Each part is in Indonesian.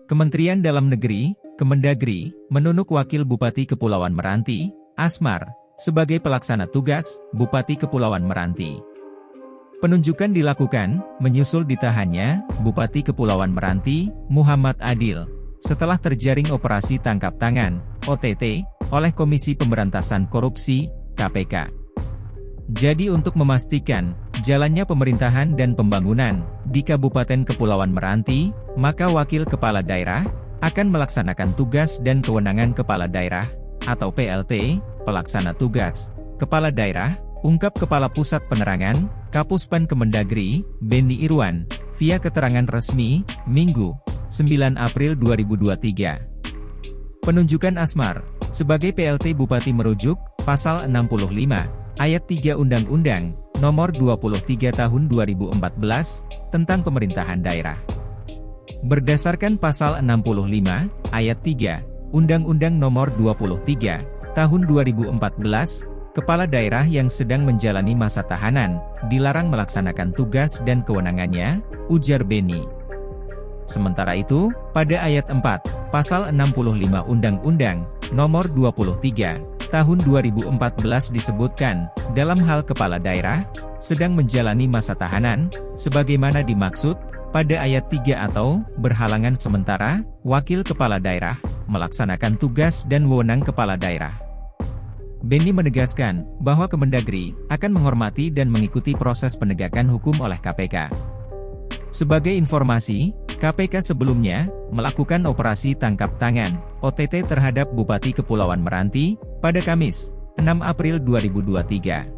Kementerian Dalam Negeri, Kemendagri, menunjuk Wakil Bupati Kepulauan Meranti, Asmar, sebagai pelaksana tugas Bupati Kepulauan Meranti. Penunjukan dilakukan menyusul ditahannya Bupati Kepulauan Meranti, Muhammad Adil, setelah terjaring operasi tangkap tangan (OTT) oleh Komisi Pemberantasan Korupsi (KPK). Jadi untuk memastikan jalannya pemerintahan dan pembangunan di Kabupaten Kepulauan Meranti, maka Wakil Kepala Daerah akan melaksanakan tugas dan kewenangan Kepala Daerah atau PLT, Pelaksana Tugas Kepala Daerah, ungkap Kepala Pusat Penerangan, Kapuspen Kemendagri, Beni Irwan, via keterangan resmi, Minggu, 9 April 2023. Penunjukan Asmar sebagai PLT Bupati merujuk Pasal 65, Ayat 3 Undang-Undang Nomor 23 Tahun 2014, tentang Pemerintahan Daerah. Berdasarkan Pasal 65, Ayat 3, Undang-Undang Nomor 23, Tahun 2014, Kepala Daerah yang sedang menjalani masa tahanan, dilarang melaksanakan tugas dan kewenangannya, ujar Beni. Sementara itu, pada Ayat 4, Pasal 65 Undang-Undang Nomor 23, Tahun 2014 disebutkan, dalam hal Kepala Daerah, sedang menjalani masa tahanan, sebagaimana dimaksud, pada ayat 3 atau, berhalangan sementara, Wakil Kepala Daerah, melaksanakan tugas dan wewenang Kepala Daerah. Beni menegaskan, bahwa Kemendagri, akan menghormati dan mengikuti proses penegakan hukum oleh KPK. Sebagai informasi, KPK sebelumnya, melakukan operasi tangkap tangan, OTT terhadap Bupati Kepulauan Meranti, pada Kamis, 6 April 2023.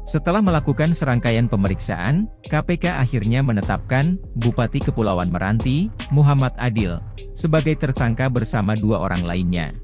Setelah melakukan serangkaian pemeriksaan, KPK akhirnya menetapkan Bupati Kepulauan Meranti, Muhammad Adil, sebagai tersangka bersama 2 orang lainnya.